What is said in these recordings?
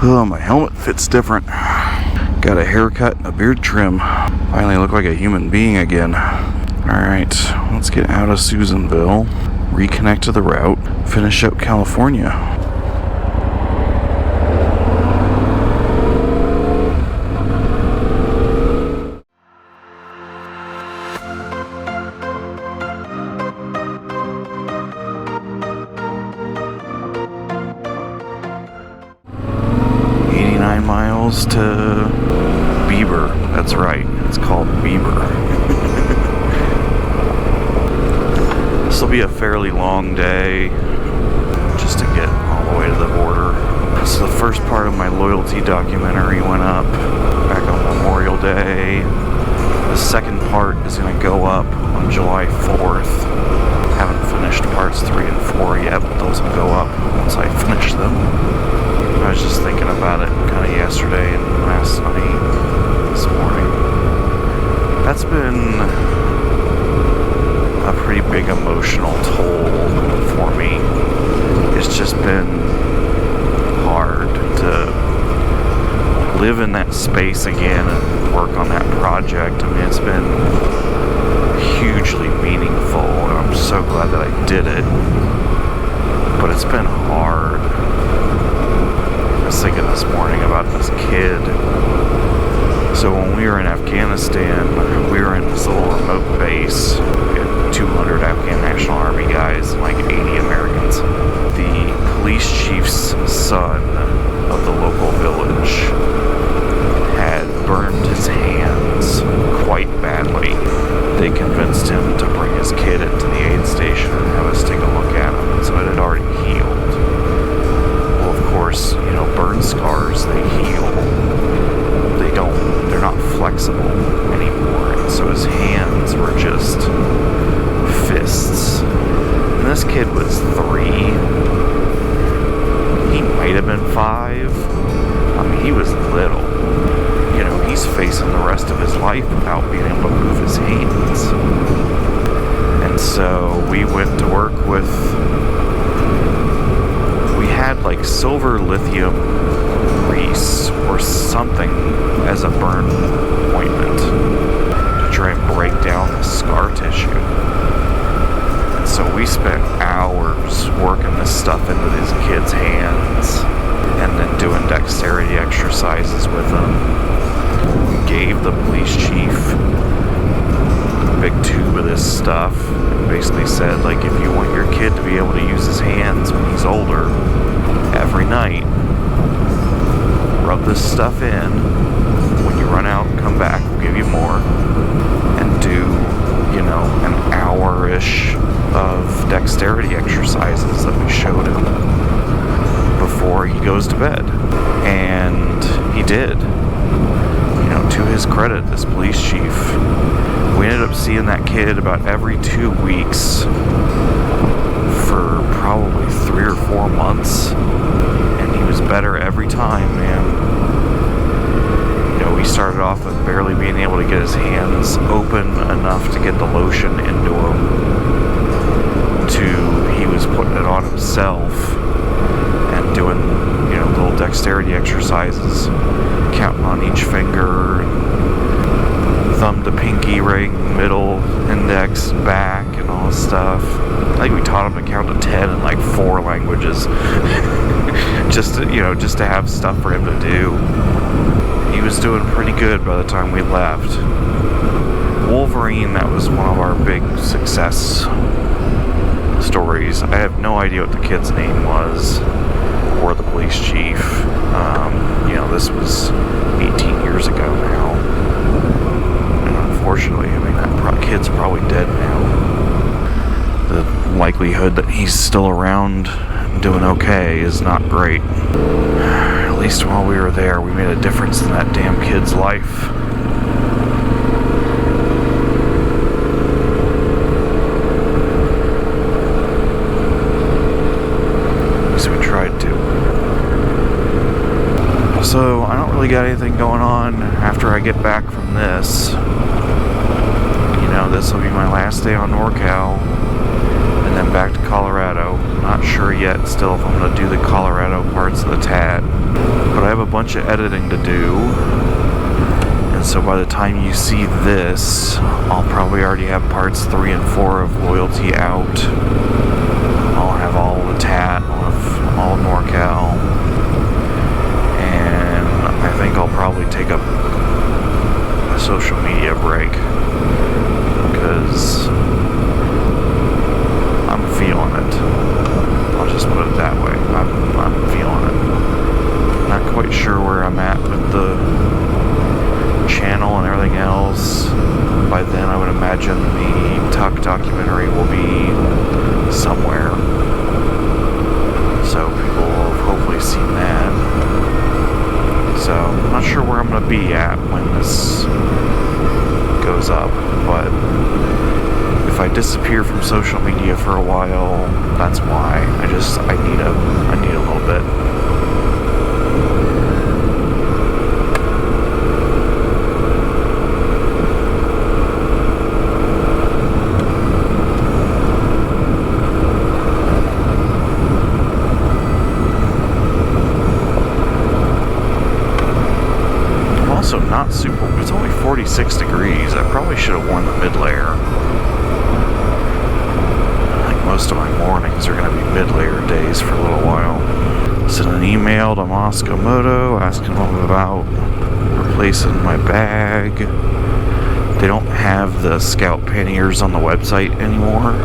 Oh, my helmet fits different. Got a haircut and a beard trim. Finally look like a human being again. Alright, let's get out of Susanville, reconnect to the route, finish up California. Miles to Bieber. That's right. It's called Bieber. This will be a fairly long day just to get all the way to the border. So the first part of my loyalty documentary went up back on Memorial Day. The second part is going to go up on July 4th. Haven't finished parts 3 and 4 yet, but those will go up once I finish them. I was just thinking about it kind of yesterday and last night, this morning. That's been a pretty big emotional toll for me. It's just been hard to live in that space again and work on that project. I mean, it's been hugely meaningful, and I'm so glad that I did it. But it's been hard. I was thinking this morning about this kid. So when we were in Afghanistan, we were in this little remote base. We had 200 Afghan National Army guys and like 80 Americans. The police chief's son of the local village had burned his hands quite badly. They convinced him to bring his kid into the aid station and have us take a look at him. So it had already healed. Well, of course, you know, burn scars, they heal. They're not flexible anymore. And so his hands were just fists. And this kid was 3. He might have been 5. I mean, he was little. You know, he's facing the rest of his life without being able to move his hands. And so we went to work with, we had like silver lithium grease or something as a burn ointment to try and break down the scar tissue. And so we spent hours working this stuff into these kids' hands and then doing dexterity exercises with them. We gave the police chief a big tube of this stuff and basically said, like, if you want your kid to be able to use his hands when he's older, every night, rub this stuff in. When you run out, come back, we'll give you more. And do, you know, an hour-ish of dexterity exercises that we showed him before he goes to bed. And he did. You know, to his credit, this police chief, we ended up seeing that kid about every 2 weeks for probably 3 or 4 months, and he was better every time, man. You know, we started off with barely being able to get his hands open enough to get the lotion into him, to he was putting it on himself and doing, you know, little dexterity exercises, counting on each finger, thumb to pinky, ring, middle, index, back, and all this stuff. I think we taught him to count to 10 in like 4 languages. just to have stuff for him to do. He was doing pretty good by the time we left. Wolverine, that was one of our big success stories. I have no idea what the kid's name was, or the police chief. You know, this was 18 years ago now. And unfortunately, I mean, that kid's probably dead now. The likelihood that he's still around doing okay is not great. At least while we were there, we made a difference in that damn kid's life. At least we tried to. So, I don't really got anything going on after I get back from this. You know, this will be my last day on NorCal, and then back to Colorado. I'm not not sure yet still if I'm going to do the Colorado parts of the TAT. But I have a bunch of editing to do. And so by the time you see this, I'll probably already have parts 3 and 4 of Loyalty out. I'll have all the TAT, I'll have all NorCal. And I think I'll probably take a social media break. Because I'm feeling it. I'll just put it that way. I'm feeling it. Not quite sure where I'm at with the channel and everything else. By then I would imagine the Tuck documentary will be somewhere. So people will have hopefully seen that. So I'm not sure where I'm going to be at when this goes up, but if I disappear from social media for a while, that's why. I need a little bit. I'm also not super, it's only 46 degrees. I probably should have worn the mid-layer. Most of my mornings are going to be mid-layer days for a little while. Sent an email to Moto asking them about replacing my bag. They don't have the Scout panniers on the website anymore,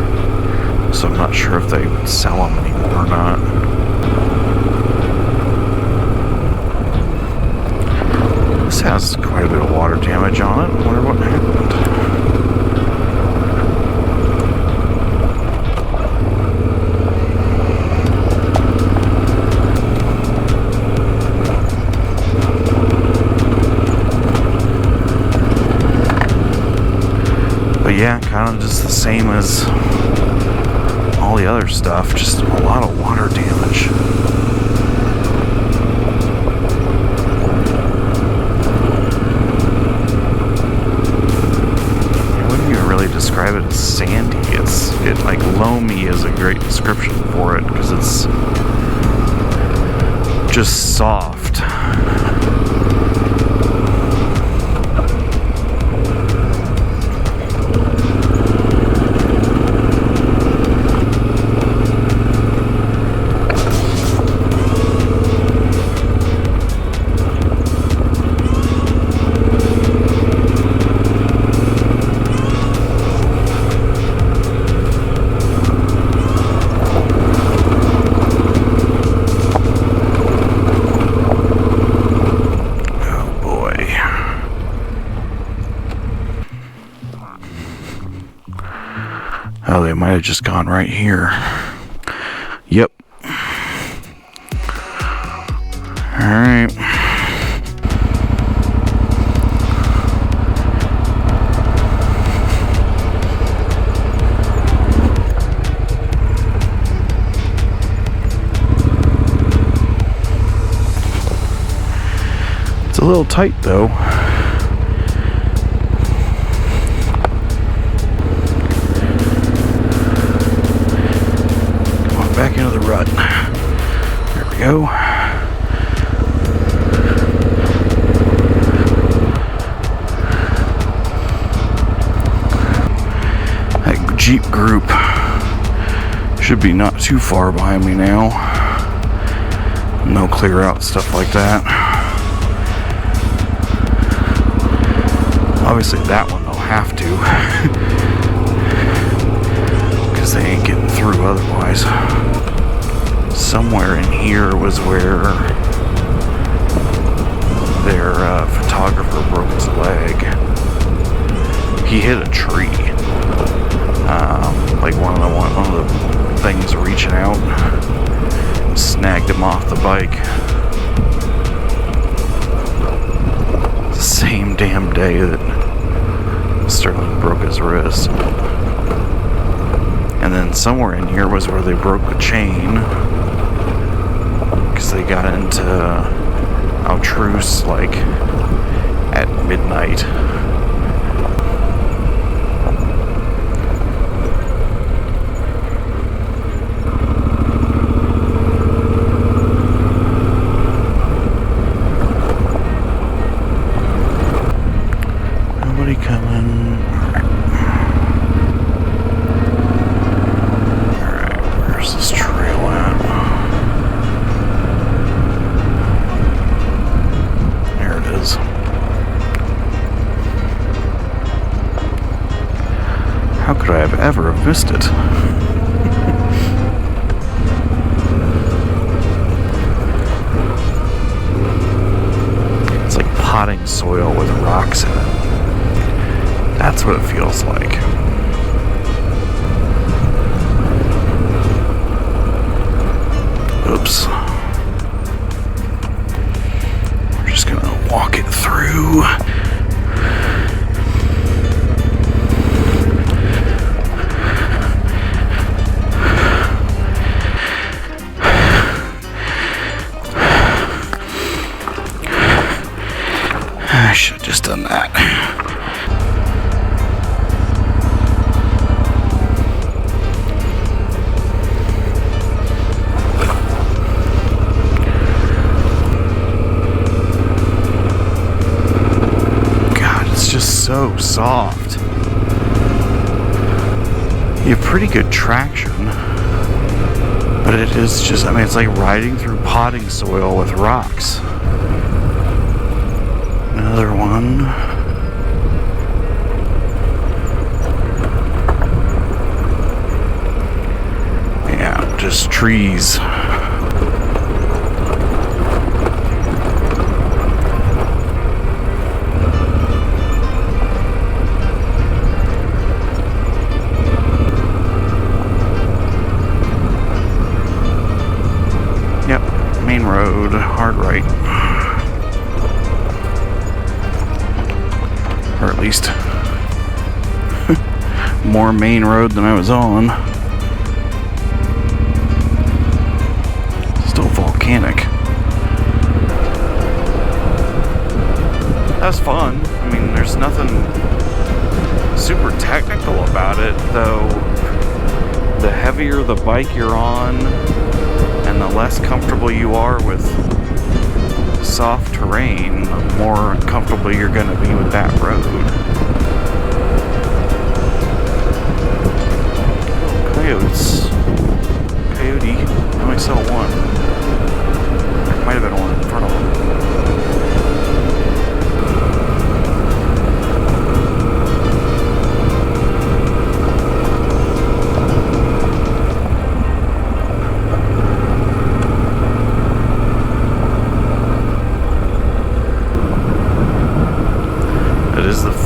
so I'm not sure if they sell them anymore or not. This has quite a bit of water damage on it. I wonder what happened. But yeah, kind of just the same as all the other stuff, just a lot of water damage. I wouldn't even really describe it as sandy. Like loamy is a great description for it because it's just soft. Oh, they might have just gone right here. Yep. Alright. It's a little tight though. Back into the rut. There we go. That Jeep group should be not too far behind me now. No clear out stuff like that. Obviously that one they'll have to. Because they ain't getting through otherwise. Somewhere in here was where their photographer broke his leg. He hit a tree. Like one of the things reaching out, snagged him off the bike. It's the same damn day that Sterling broke his wrist. And then somewhere in here was where they broke the chain. Because they got into Altruce like at midnight. could I have ever have missed it? It's like potting soil with rocks in it. That's what it feels like. Oops. We're just gonna walk it through. I should have just done that. So soft. You have pretty good traction, but it is just, I mean, it's like riding through potting soil with rocks. Another one. Yeah, just trees. Main road, hard right. Or at least more main road than I was on. Still volcanic. That's fun. I mean, there's nothing super technical about it, though. The heavier the bike you're on, and the less comfortable you are with soft terrain, the more comfortable you're going to be with that road. Coyotes. Coyote. I only saw one. There might have been one in front of them.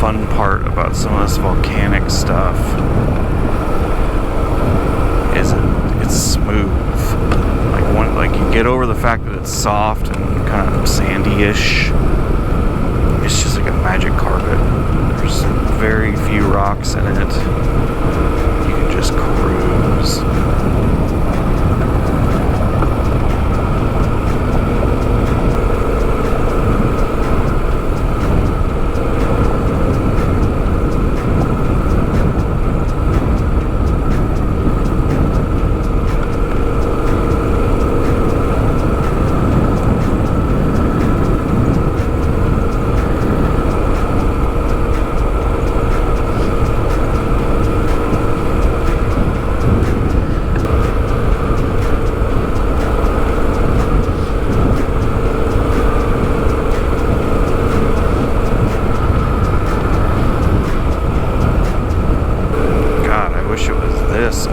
Fun part about some of this volcanic stuff is it's smooth. Like you get over the fact that it's soft and kind of sandy-ish. It's just like a magic carpet. There's very few rocks in it. You can just cruise.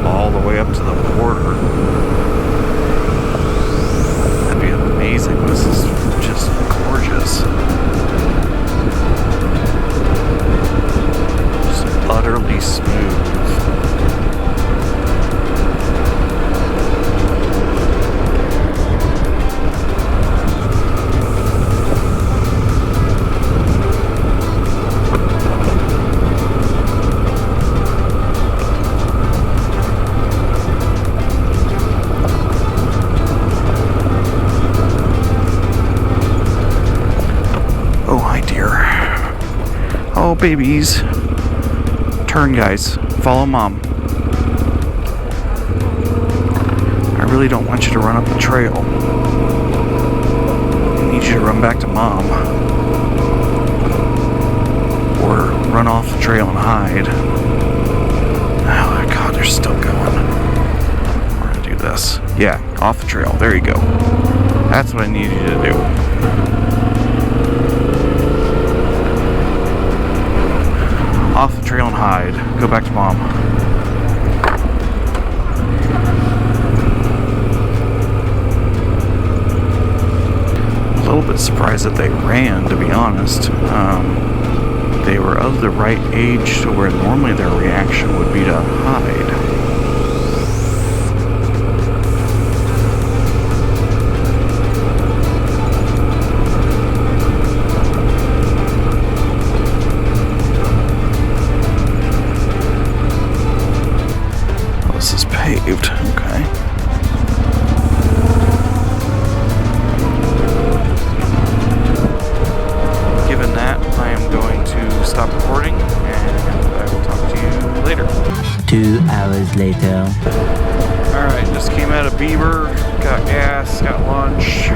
All the way up to the border. That'd be amazing. This is just gorgeous. Just utterly smooth. Oh, babies. Turn, guys. Follow mom. I really don't want you to run up the trail. I need you to run back to mom. Or run off the trail and hide. Oh, God, they're still going. We're going to do this. Yeah, off the trail. There you go. That's what I need you to do. Off the trail and hide. Go back to mom. Surprised that they ran, to be honest. They were of the right age to where normally their reaction would be to hide. Oh, this is paved. Okay. Given that, I am going to stop recording, and I will talk to you later. 2 hours later. Alright, just came out of Bieber, got gas, got lunch.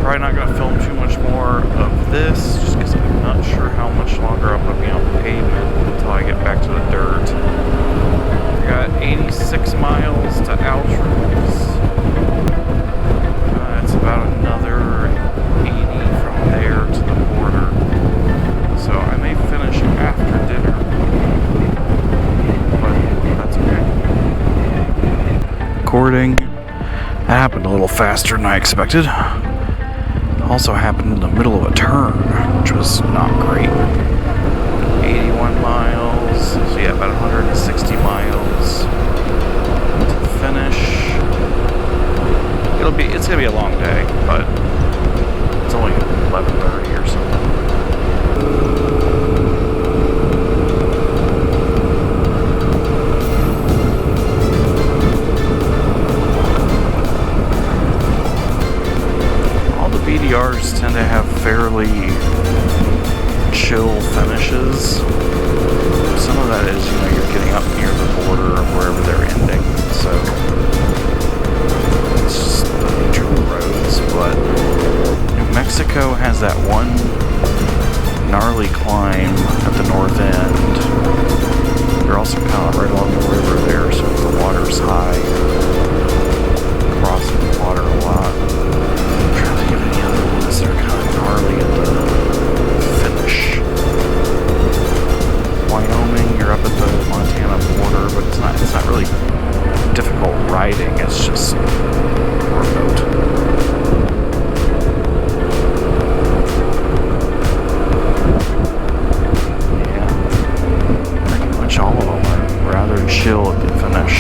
Probably not going to film too much more of this, just because I'm not sure how much longer I'm going to be on pavement until I get back to the dirt. I got 86 miles to Altruis. It's about another 80 from there to the border. So I may finish after dinner, but that's okay. Recording. That happened a little faster than I expected. Also happened in the middle of a turn, which was not great. 81 miles, so yeah, about 160 miles to finish. It's gonna be a long day, but it's only 11:30 or something. BDRs tend to have fairly chill finishes. Some of that is, you're getting up near the border of wherever they're ending, so it's just the nature of the roads. But New Mexico has that one gnarly climb at the north end. You're also kind of right along the river there, so if the water's high, crossing the water a lot. They're kind of gnarly at the finish. Wyoming, you're up at the Montana border, but it's not really difficult riding, it's just remote. Yeah. Pretty much all of them are rather chill at the finish.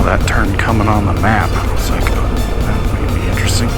That turn coming on the map. It's like, oh, that might be interesting.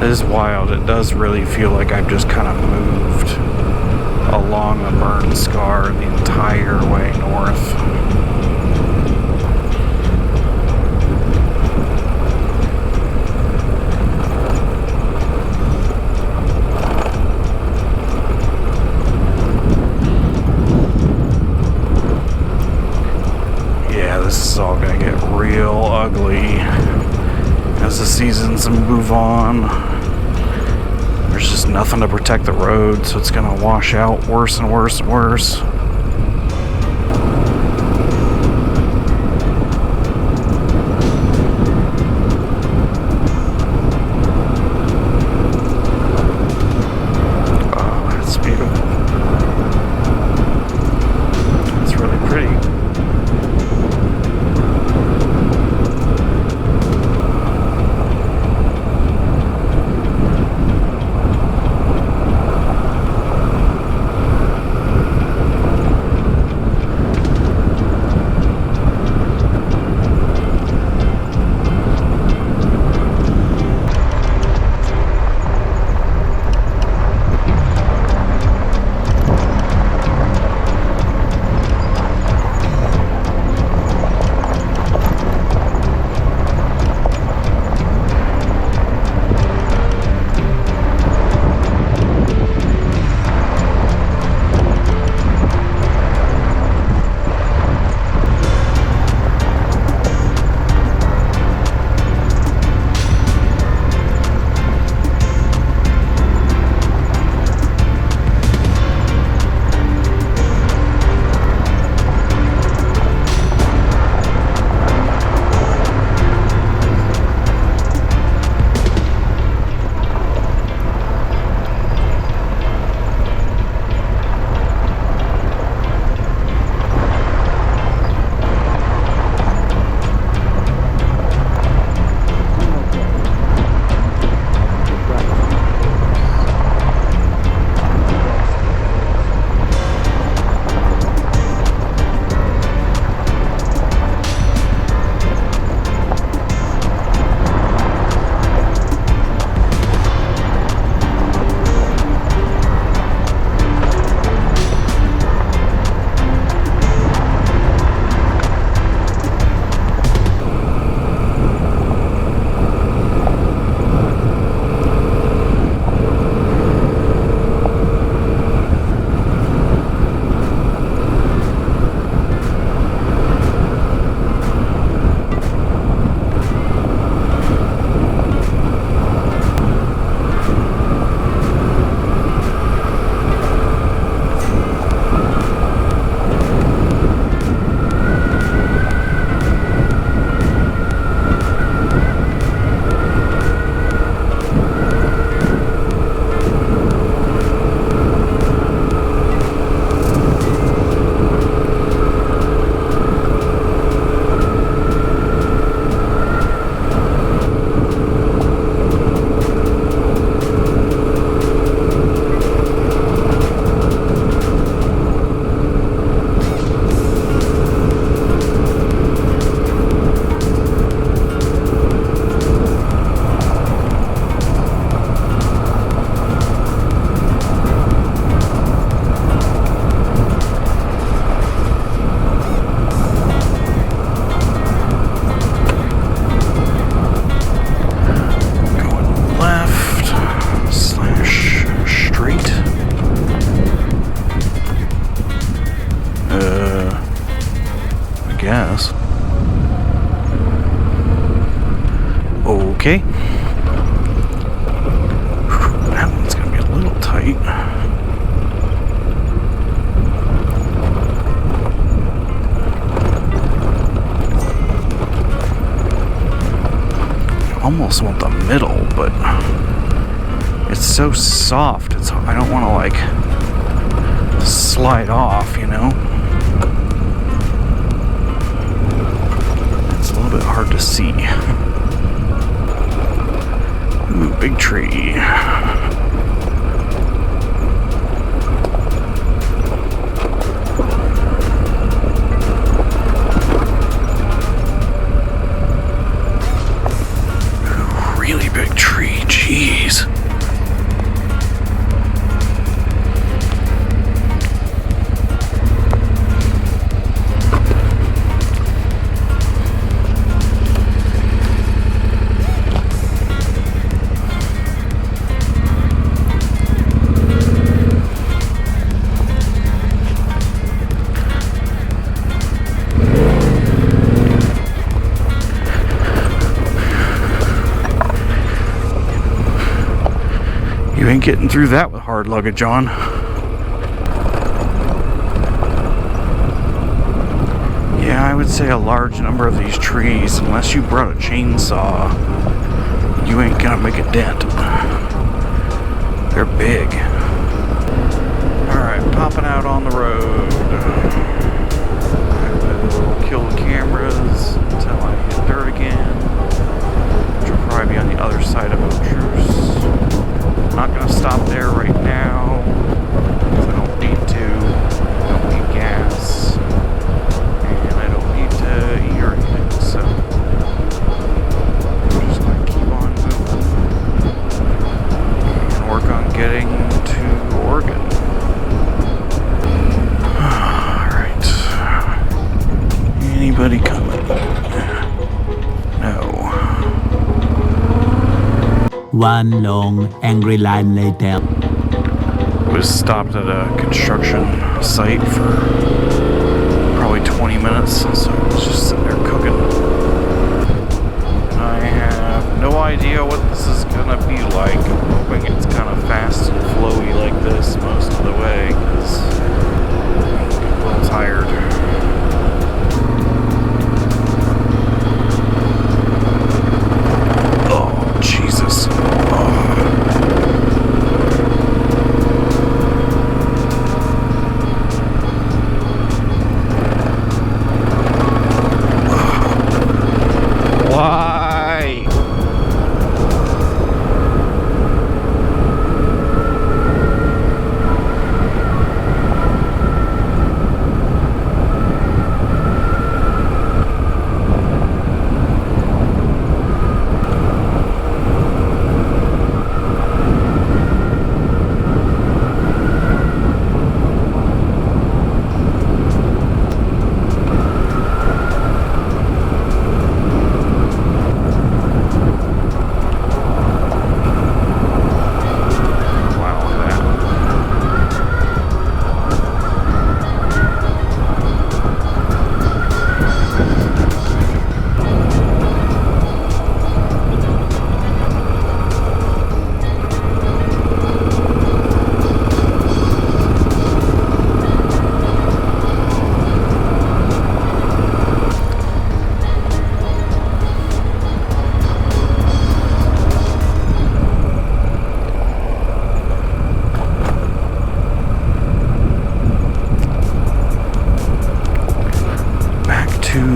It is wild. It does really feel like I've just kind of moved along the burn scar the entire way north. Yeah, this is all gonna get real ugly as the seasons move on. There's just nothing to protect the road, so it's gonna wash out worse and worse and worse. guess. Okay. That one's gonna be a little tight. I almost want the middle, but it's so soft. I don't want to like slide off, you know? It's a little bit hard to see. Ooh, big tree. Ooh, really big tree, jeez. You ain't getting through that with hard luggage on. Yeah, I would say a large number of these trees, unless you brought a chainsaw, you ain't gonna make a dent. They're big. Alright, popping out on the road. I will kill the cameras until I hit dirt again, which will probably be on the other side of O'Truce. I'm not going to stop there right now, because I don't need to. I don't need gas, and I don't need to eat or anything, so I'm just going to keep on moving and work on getting to Oregon. Alright. Anybody coming? No. One long, angry line later. Was stopped at a construction site for probably 20 minutes, so I was just sitting there cooking. And I have no idea what this is gonna be like. I'm hoping it's kind of fast and flowy like this most of the way, because I'm a little tired. Oh, Jesus. Why?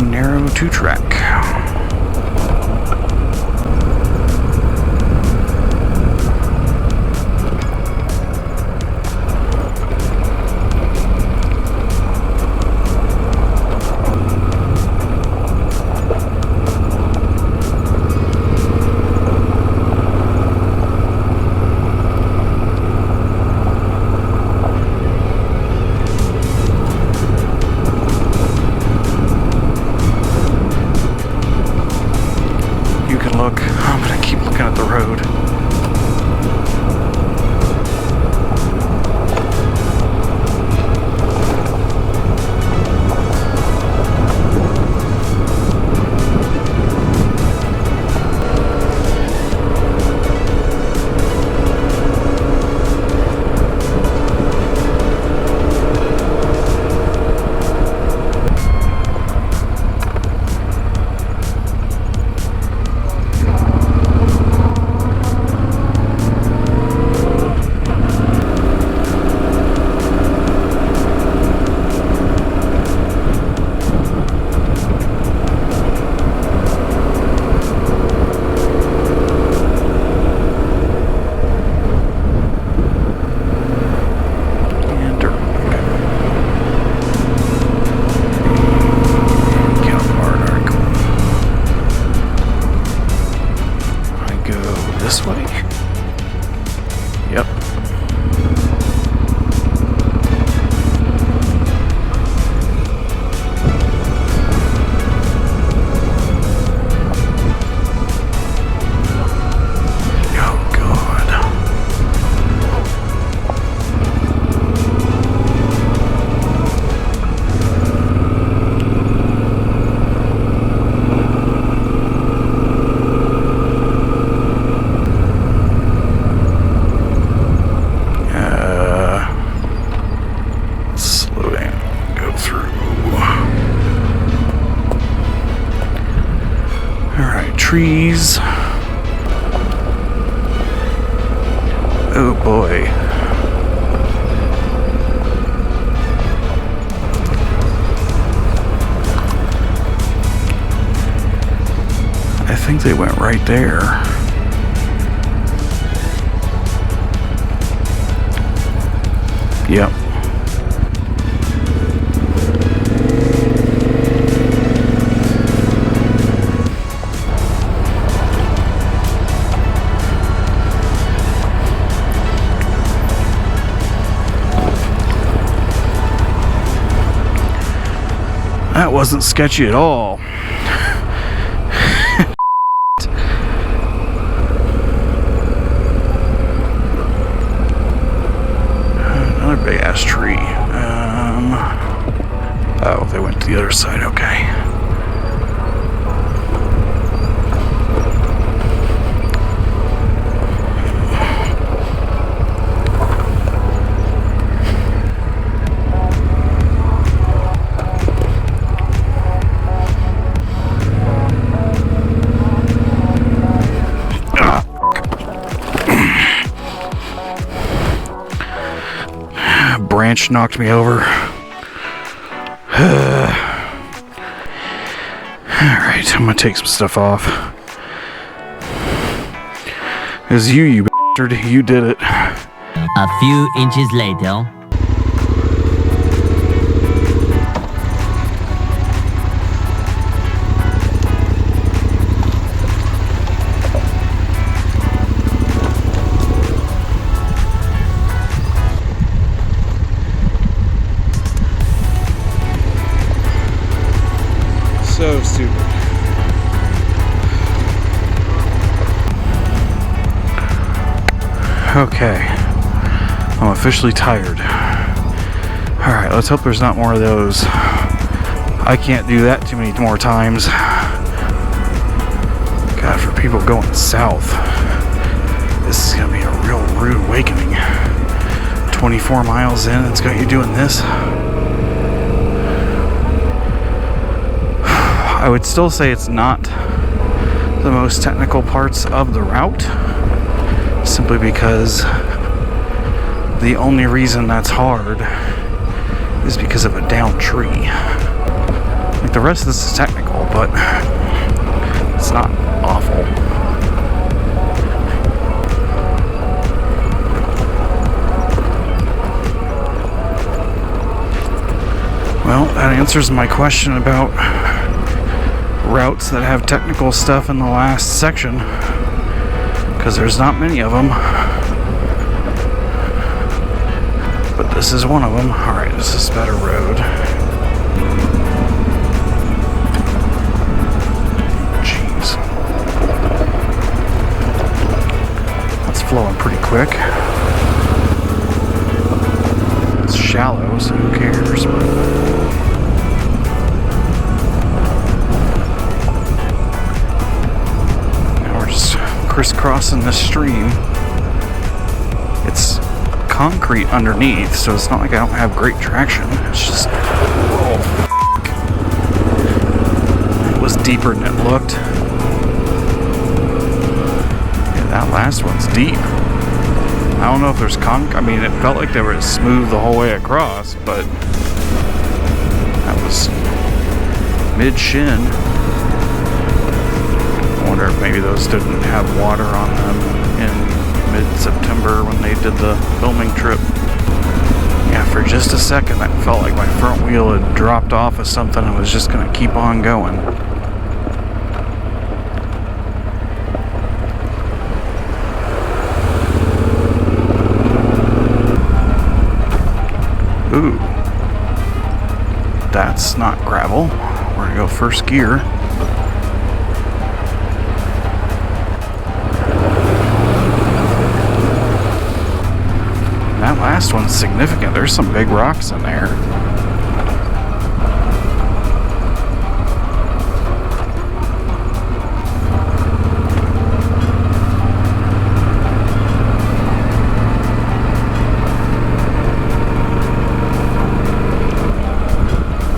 Narrow two-track. Look, I'm gonna keep looking at the road. trees. Oh boy. I think they went right there. Yep. That wasn't sketchy at all. Another big ass tree. Oh, they went to the other side, okay. Branch knocked me over. Alright, I'm gonna take some stuff off. It was you bastard. You did it. A few inches later. So stupid. Okay. I'm officially tired. Alright, let's hope there's not more of those. I can't do that too many more times. God, for people going south, this is going to be a real rude awakening. 24 miles in, it's got you doing this. I would still say it's not the most technical parts of the route, simply because the only reason that's hard is because of a downed tree. Like, the rest of this is technical, but it's not awful. Well, that answers my question about routes that have technical stuff in the last section, because there's not many of them, but this is one of them. Alright, this is a better road. Jeez, that's flowing pretty quick. It's shallow, so who cares? Crisscrossing this stream. It's concrete underneath, so it's not like I don't have great traction. It's just, oh, it was deeper than it looked. Yeah, that last one's deep. I don't know if there's I mean, it felt like they were smooth the whole way across, but that was mid-shin. I wonder if maybe those didn't have water on them in mid-September when they did the filming trip. Yeah, for just a second that felt like my front wheel had dropped off of something and was just going to keep on going. Ooh. That's not gravel. We're going to go first gear. That last one's significant. There's some big rocks in there.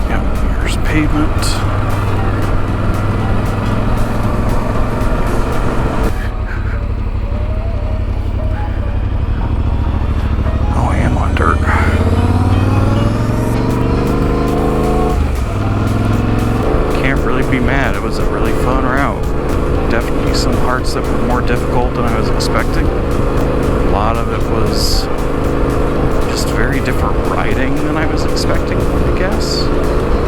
Yep, here's pavement. be mad. It was a really fun route. Definitely some parts that were more difficult than I was expecting. A lot of it was just very different riding than I was expecting, I guess.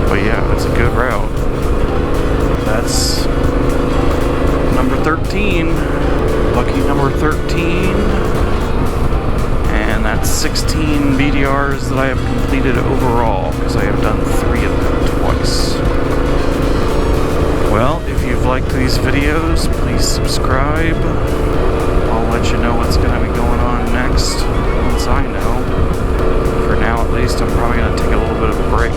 But yeah, it's a good route. That's number 13. Lucky number 13. And that's 16 BDRs that I have completed overall, because I have done 3 of them twice. Well, if you've liked these videos, please subscribe. I'll let you know what's going to be going on next once I know. For now, at least, I'm probably going to take a little bit of a break.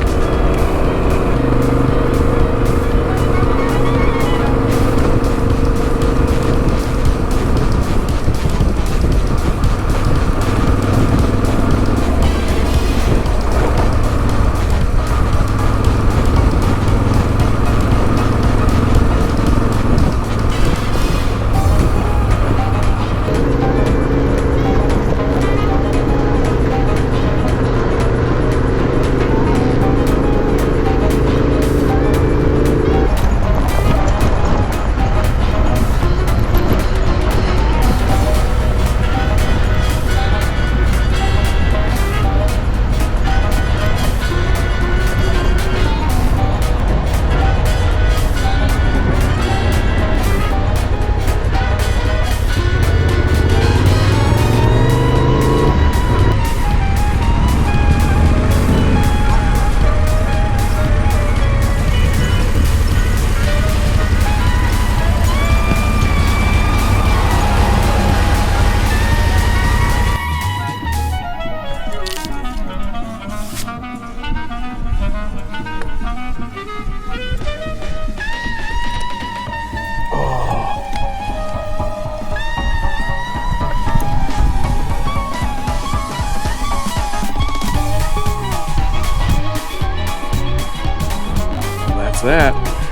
That.